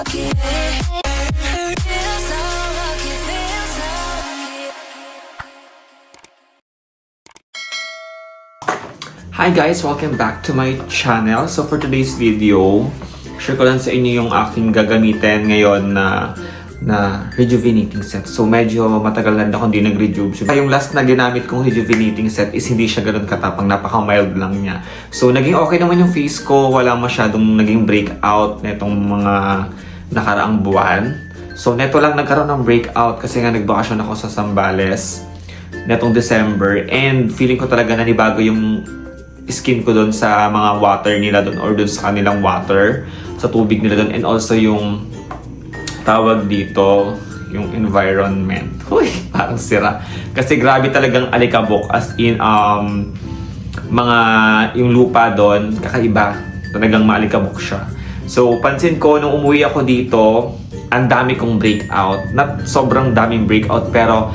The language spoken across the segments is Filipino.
lucky. Feel so lucky, feel so lucky. Hi guys! Welcome back to my channel. So for today's video, share ko lang sa inyo yung aking gagamitin ngayon na rejuvenating set. So medyo matagal na akong hindi nag-rejuve. So, yung last na ginamit kong rejuvenating set is hindi siya ganun katapang, napaka-mild lang niya. So naging okay naman yung face ko, wala masyadong naging breakout netong mga nakaraang buwan. So neto lang nagkaroon ng breakout kasi nga nagbakasyon ako sa Zambales netong December, and feeling ko talaga nanibago yung skin ko doon sa mga water nila doon or doon sa kanilang water, sa tubig nila doon, and also yung tawag dito, yung environment. Uy, parang sira. Kasi grabe talagang alikabok, as in mga yung lupa doon, kakaiba. Talagang maalikabok siya. So pansin ko nung umuwi ako dito, ang dami kong breakout. Not sobrang daming breakout, pero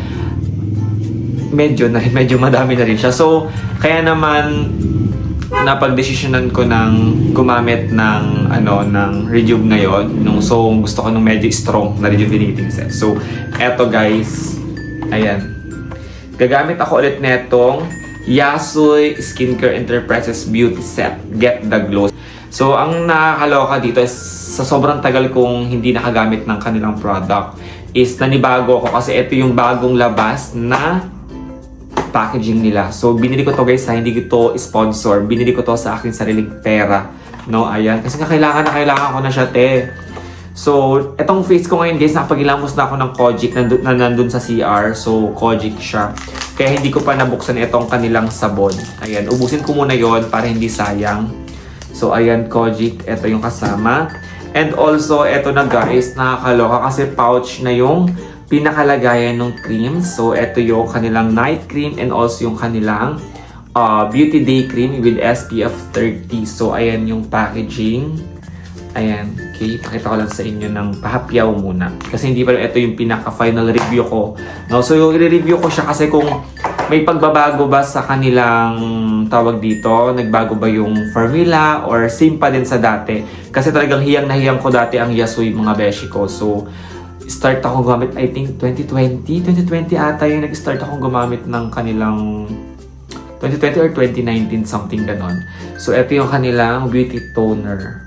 medyo madami na rin siya. So kaya naman napagdesisyonan ko ng gumamit ng Rejuve ngayon. So gusto ko ng medyo strong na rejuvenating set. So eto guys, ayan. Gagamit ako ulit netong Yasui Skincare Enterprises Beauty Set Get the Glow. So ang nakakaloka dito is sa sobrang tagal kong hindi nakagamit ng kanilang product is nanibago ako kasi ito yung bagong labas na packaging nila. So binili ko to guys, hindi ko to sponsor. Binili ko to sa aking sariling pera. No, ayan. Kasi nga kailangan ko na siya, te. So, etong face ko ngayon guys, nakapagilamos na ako ng Kojic na nandun sa CR. So, Kojic siya. Kaya hindi ko pa nabuksan itong kanilang sabon. Ayan, ubusin ko muna yon para hindi sayang. So, ayan, Kojic. Ito yung kasama. And also, eto na guys, nakakaloka kasi pouch na yung pinakalagayan ng cream. So, ito yung kanilang night cream and also yung kanilang beauty day cream with SPF 30. So, ayan yung packaging. Ayan. Okay, pakita ko lang sa inyo ng pahapyaw muna. Kasi hindi pa ito yung pinaka-final review ko. No? So, yung i-review ko siya kasi kung may pagbabago ba sa kanilang tawag dito, nagbago ba yung formula or same pa din sa dati. Kasi talagang hiyang na hiyang ko dati ang Yasui mga beshi ko. So, start akong gumamit, I think 2020 ata yung nag-start akong gumamit ng kanilang 2020 or 2019, something ganon. So, ito yung kanilang beauty toner.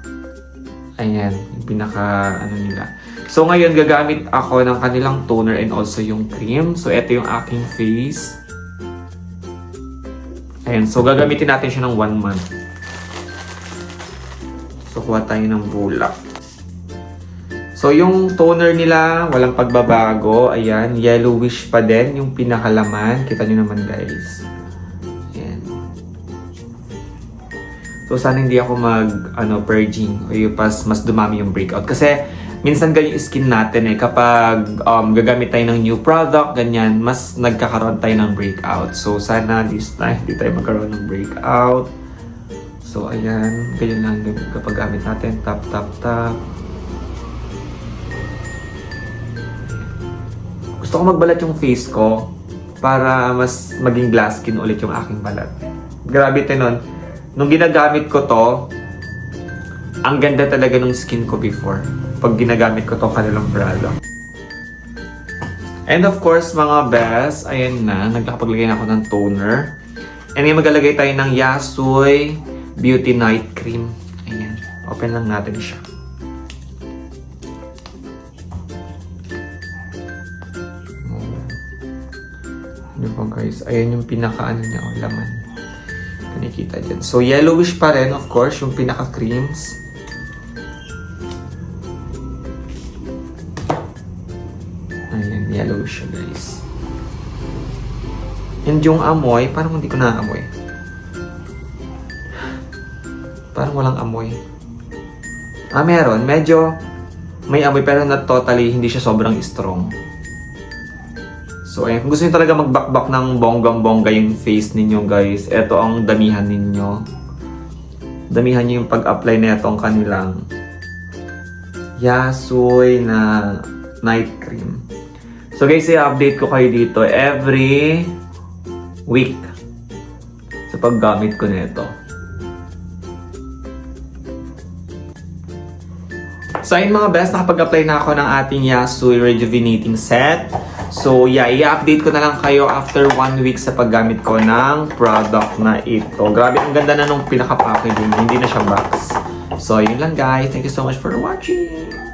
Ayan, yung pinaka nila. So, ngayon gagamit ako ng kanilang toner and also yung cream. So, ito yung aking face. Ayan, so gagamitin natin siya ng 1 month. So, kuha tayo ng bulak. So, yung toner nila, walang pagbabago. Ayan, yellowish pa din yung pinakalaman. Kita nyo naman guys. Ayan. So, sana hindi ako purging o yung mas dumami yung breakout. Kasi, minsan ganyan yung skin natin eh. Kapag gagamit tayo ng new product, ganyan, mas nagkakaroon tayo ng breakout. So, sana this time, hindi tayo magkaroon ng breakout. So, ayan. Ganyan lang kapag gamit natin. Tap, tap, tap. Gusto ko magbalat yung face ko para mas maging glass skin ulit yung aking balat. Grabe nun. Nung ginagamit ko to, ang ganda talaga ng skin ko before. Pag ginagamit ko to kanilang product. And of course, mga best, ayan na. Nagkakapaglagay na ako ng toner. And ngayon maglalagay tayo ng Yasui Beauty Night Cream. Ayan. Open lang natin siya. Ano po guys, ayan yung pinaka niya, laman. Nakikita dyan. So, yellowish pa rin, of course, yung pinaka-creams. Ayan, yellowish siya guys. And yung amoy, parang hindi ko na-amoy. Parang walang amoy. Meron. Medyo may amoy pero not totally, hindi siya sobrang strong. So, ayan. Kung gusto nyo talaga magbakbak ng bonggang-bongga yung face ninyo, guys, ito ang damihan ninyo. Damihan nyo yung pag-apply na itong kanilang Yasui na night cream. So, guys, i-update ko kayo dito every week sa paggamit ko nito. So ayun mga best, nakapag-apply na ako ng ating Yasui Rejuvenating Set. So yeah, i-update ko na lang kayo after 1 week sa paggamit ko ng product na ito. Grabe, ang ganda na nung pinaka-packaging, hindi na siya box. So yun lang guys, thank you so much for watching!